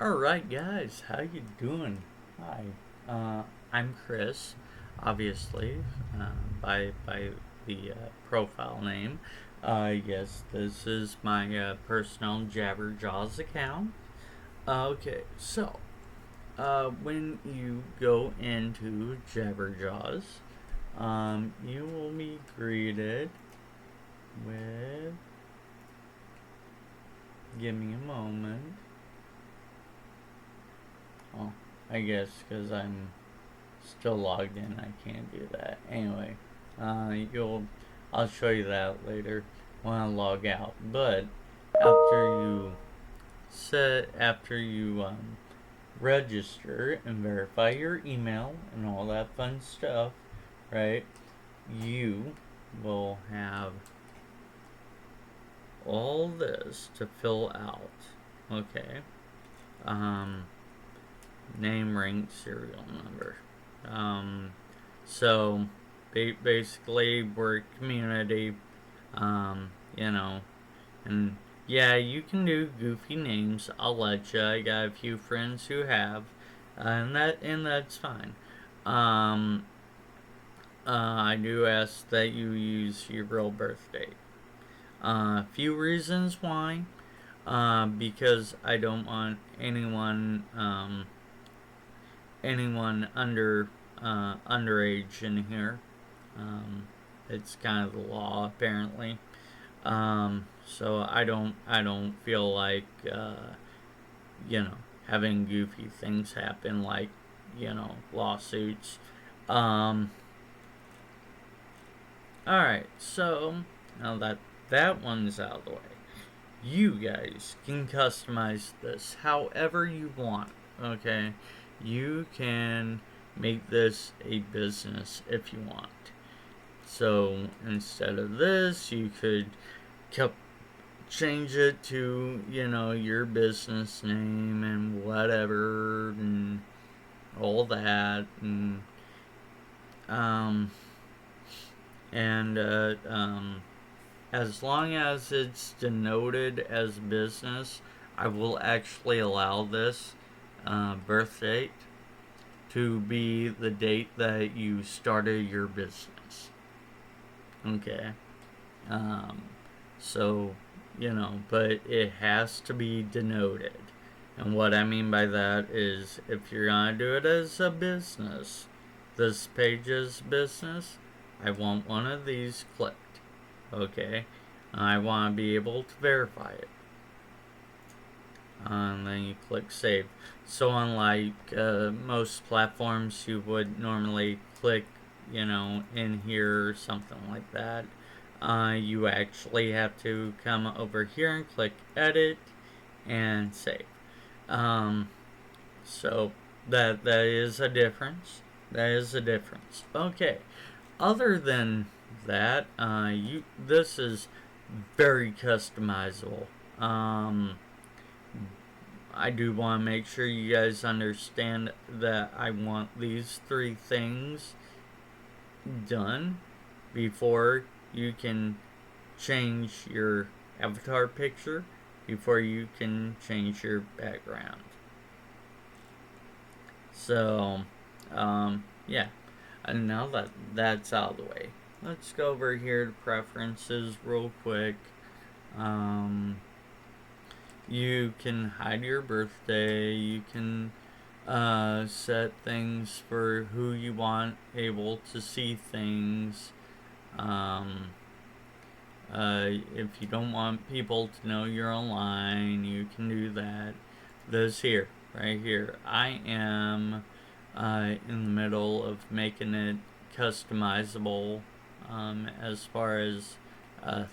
Alright guys, how you doing? Hi, I'm Chris, obviously, by the profile name. Yes, this is my personal JabberJaws account. Okay, so, when you go into JabberJaws, you will be greeted with, give me a moment. Oh, I guess because I'm still logged in, I can't do that. Anyway, you'll I'll show you that later when I log out. But after you after you register and verify your email and all that fun stuff, right? You will have all this to fill out. Okay. Um, Name, rank, serial number. Um, so basically, we're a community, you know, and yeah, you can do goofy names. I'll let you. I got a few friends who have, and that's fine. Um, I do ask that you use your real birth date. A few reasons why. Because I don't want anyone underage in here. Um, it's kind of the law apparently. So I don't feel like you know having goofy things happen like lawsuits. Um, all right, so now that that one's out of the way, you guys can customize this however you want. Okay, you can make this a business if you want. So instead of this, you could change it to your business name and whatever and all that um and as long as it's denoted as business, I will actually allow this birth date to be the date that you started your business. Okay. Um, so, but it has to be denoted. And what I mean by that is if you're going to do it as a business, this page is business, I want one of these clicked. Okay. I want to be able to verify it. And then you click save. So unlike most platforms, you would normally click, in here or something like that. You actually have to come over here and click edit and save. Um, so that is a difference. That is a difference. Okay. Other than that, you this is very customizable. Um, I do want to make sure you guys understand that I want these three things done before you can change your avatar picture, before you can change your background. So, yeah. And now that that's out of the way, let's go over here to preferences real quick. Um, you can hide your birthday. You can set things for who you want able to see things. Um, if you don't want people to know you're online, you can do that. This here, right here, I am in the middle of making it customizable as far as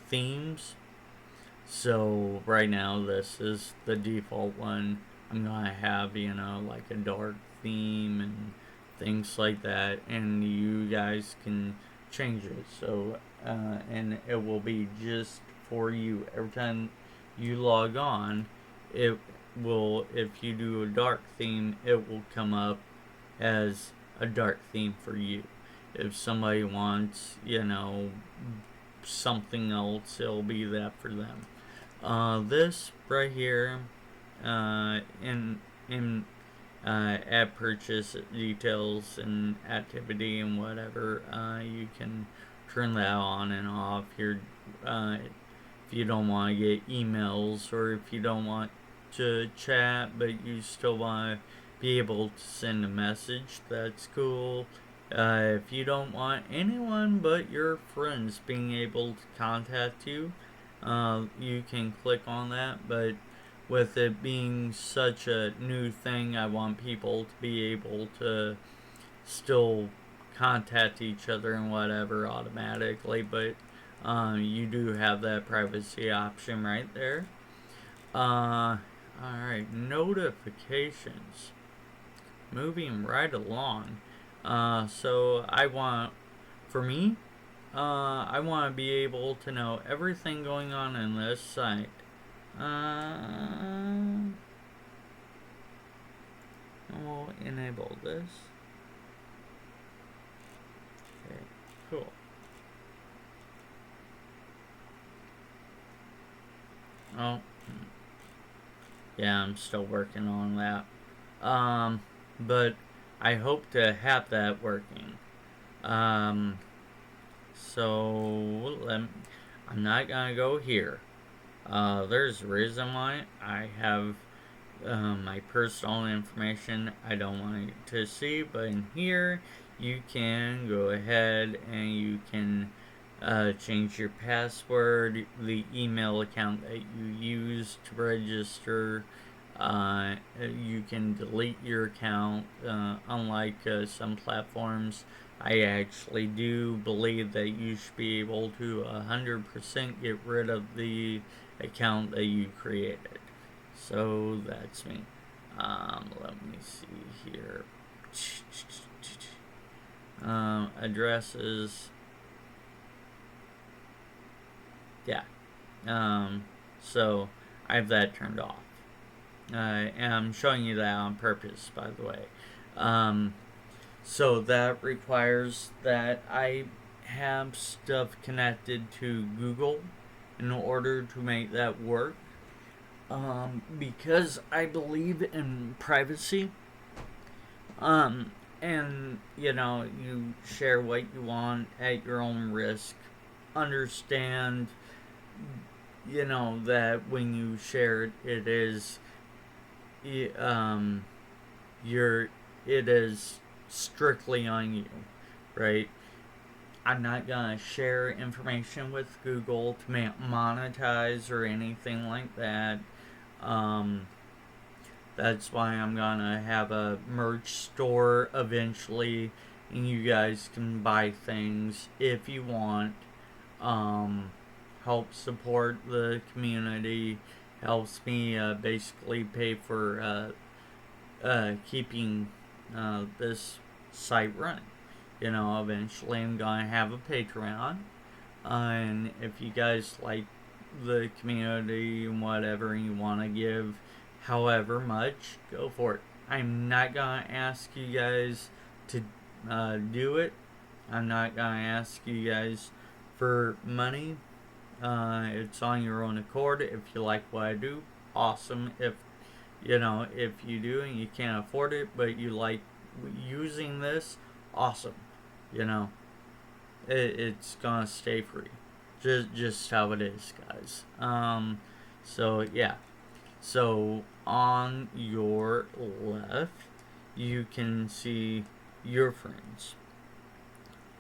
themes. So right now this is the default one. I'm gonna have like a dark theme and things like that, and you guys can change it. So and it will be just for you. Every time you log on, it will, if you do a dark theme, it will come up as a dark theme for you. If somebody wants, something else, it'll be that for them. This right here, in in add purchase details and activity and whatever. You can turn that on and off. If you don't want to get emails, or if you don't want to chat but you still want to be able to send a message, that's cool. If you don't want anyone but your friends being able to contact you, you can click on that. But with it being such a new thing, I want people to be able to still contact each other and whatever automatically. But you do have that privacy option right there. Alright, notifications. Moving right along. So for me, I want to be able to know everything going on in this site. We'll enable this. Okay, cool. Oh, yeah, I'm still working on that. But I hope to have that working. So I'm not gonna go here. There's a reason why. I have my personal information I don't want to see, but in here you can go ahead and you can change your password, the email account that you use to register. You can delete your account. Unlike some platforms, I actually do believe that you should be able to 100% get rid of the account that you created. So that's me. Let me see here. Addresses. Yeah. So I have that turned off. And I'm showing you that on purpose, by the way. So that requires that I have stuff connected to Google in order to make that work. Because I believe in privacy. And you share what you want at your own risk. Understand, that when you share it, it is strictly on you, right? I'm not gonna share information with Google to monetize or anything like that. That's why I'm gonna have a merch store eventually, and you guys can buy things if you want. Help support the community, helps me basically pay for keeping this site running. Eventually I'm gonna have a Patreon, and if you guys like the community and whatever, and you want to give however much, go for it. I'm not gonna ask you guys to do it. I'm not gonna ask you guys for money. It's on your own accord. If you like what I do, awesome. If you do and you can't afford it, but you like using this, awesome. It's gonna stay free. Just how it is, guys. So yeah. So on your left, you can see your friends.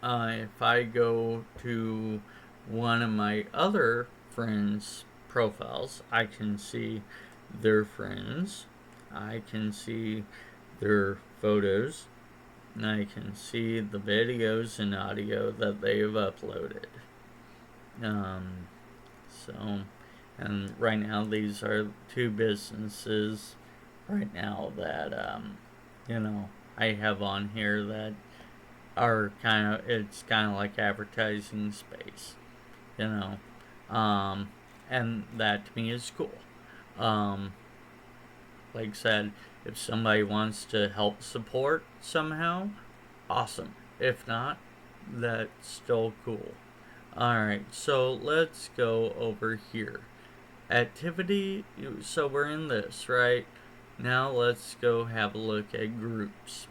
If I go to one of my other friends' profiles, I can see their friends. I can see their photos. And I can see the videos and audio that they've uploaded. So, and right now these are two businesses right now that, I have on here that are it's kind of like advertising space, and that to me is cool. Like I said, if somebody wants to help support somehow, awesome. If not, that's still cool. Alright, so let's go over here. Activity, so we're in this, right? Now let's go have a look at groups.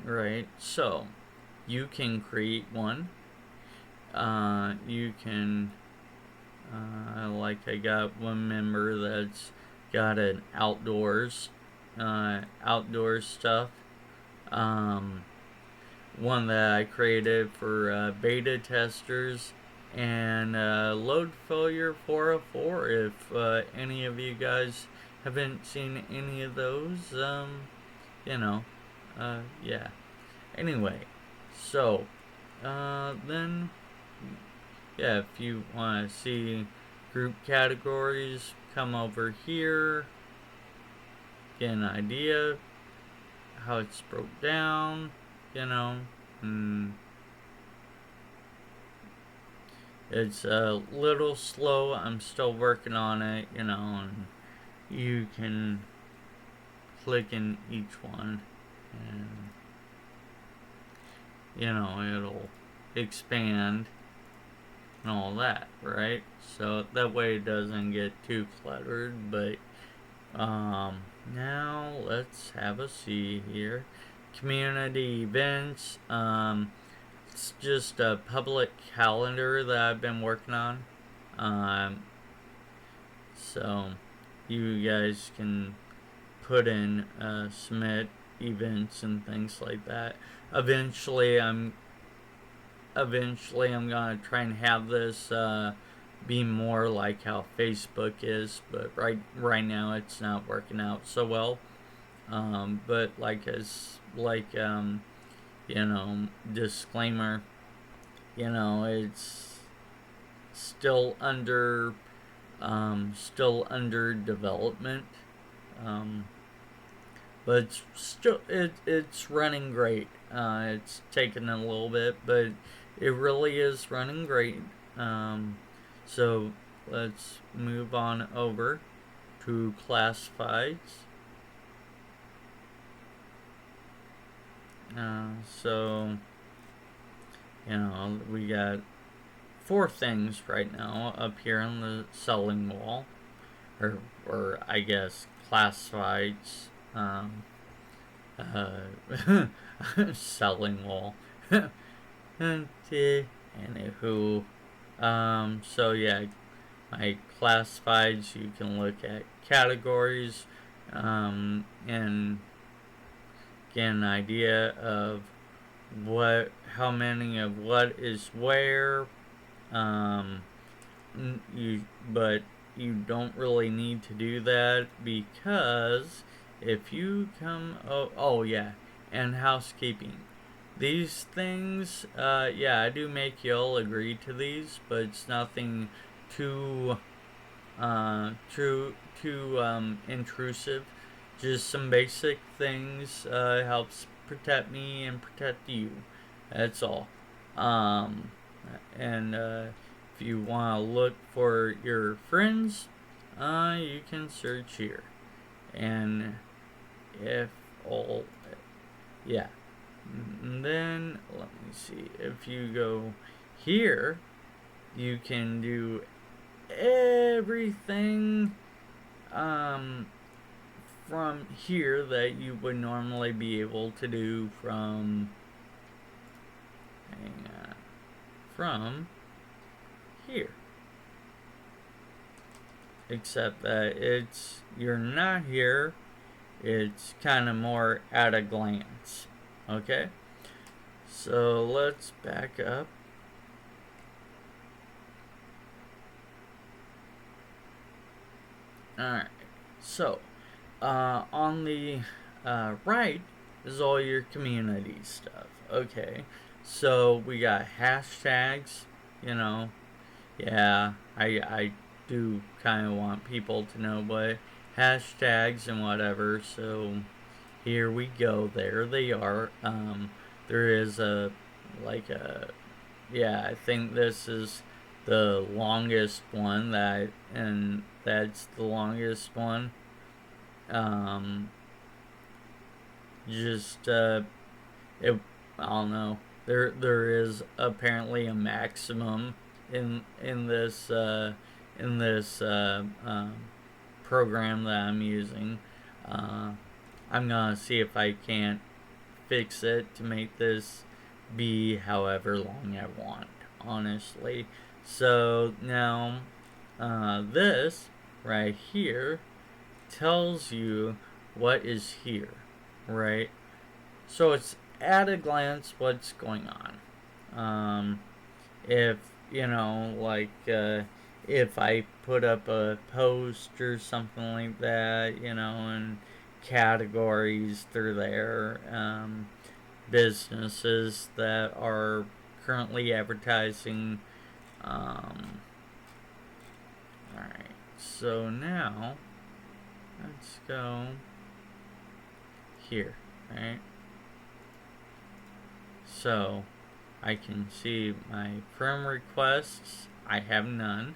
Right, so you can create one. You can, like I got one member that's got an outdoors stuff. Um, One that I created for beta testers, and load failure 404. If any of you guys haven't seen any of those, you know, yeah. Anyway, so then, yeah, if you want to see group categories, come over here, get an idea how it's broke down, you know. Mm, it's a little slow. I'm still working on it, you know, and you can click in each one and, you know, it'll expand and all that, right? So that way it doesn't get too cluttered. But now let's have a see here. Community events. It's just a public calendar that I've been working on. Um, so you guys can put in submit events and things like that. Eventually I'm gonna try and have this be more like how Facebook is, but right now it's not working out so well. But you know, disclaimer, you know, it's still under development. Um, but it's running great. It's taken a little bit, but it really is running great. So let's move on over to classifieds. So you know, we got 4 things right now up here on the selling wall, or I guess classifieds. Uh, Selling wall. Anywho, so yeah, my classifieds. You can look at categories, and get an idea of how many of what is where. Um, but you don't really need to do that, because if you come, oh yeah, and housekeeping. These things, yeah, I do make y'all agree to these, but it's nothing too, intrusive. Just some basic things, helps protect me and protect you. That's all. Um, and if you want to look for your friends, you can search here. And if all, yeah. And then let me see. If you go here, you can do everything from here that you would normally be able to do from here. Except that you're not here. It's kind of more at a glance. Okay? So let's back up. Alright. So, on the right is all your community stuff. Okay? So we got hashtags, you know. Yeah, I do kind of want people to know what hashtags and whatever. So here we go. There they are. There is yeah, I think this is the longest one and that's the longest one. Um, just it, I don't know. There is apparently a maximum in this in this program that I'm using. I'm gonna see if I can't fix it to make this be however long I want, honestly. So now this right here tells you what is here, right? So it's at a glance what's going on. If you know, like if I put up a post or something like that, and categories through there, businesses that are currently advertising. Alright, so now let's go here, right? So I can see my friend requests. I have none,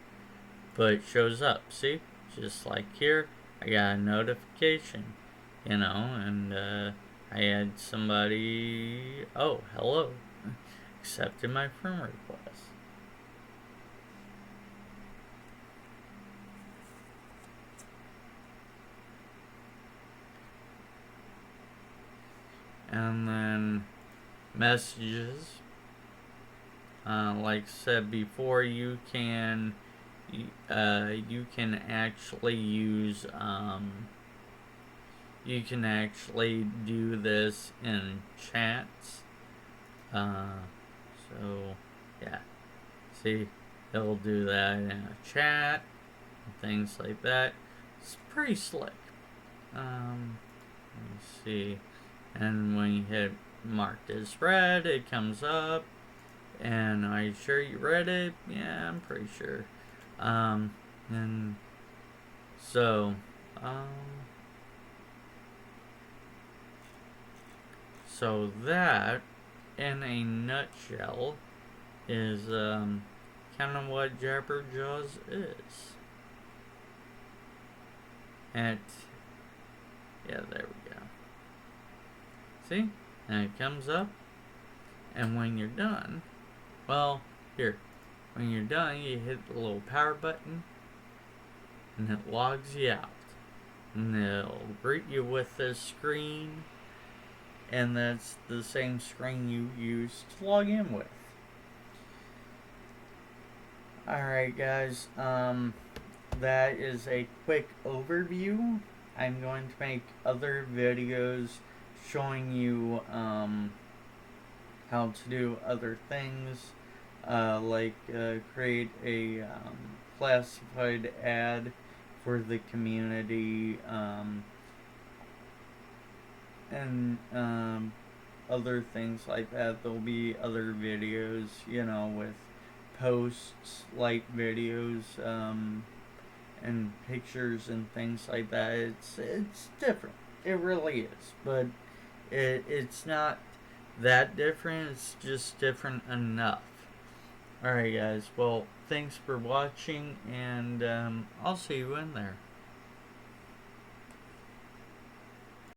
but it shows up. See, just like here, I got a notification, and I had somebody. Oh, hello, accepted my friend request. And then messages. Like I said before, you can actually use you can actually do this in chats. So yeah, see, it'll do that in a chat and things like that. It's pretty slick. Let me see, and when you hit marked as read, it comes up. And are you sure you read it? Yeah, I'm pretty sure. And so, so that, in a nutshell, is kind of what JabberJaws is. And yeah, there we go. See? And it comes up, and when you're done, well, here, when you're done, you hit the little power button, and it logs you out. And it'll greet you with this screen, and that's the same screen you used to log in with. Alright, guys, that is a quick overview. I'm going to make other videos showing you, how to do other things, like create a classified ad for the community, and other things like that. There'll be other videos, with posts, like videos, and pictures and things like that. It's different. It really is, but it's not that different. It's just different enough. Alright, guys. Well, thanks for watching, and I'll see you in there.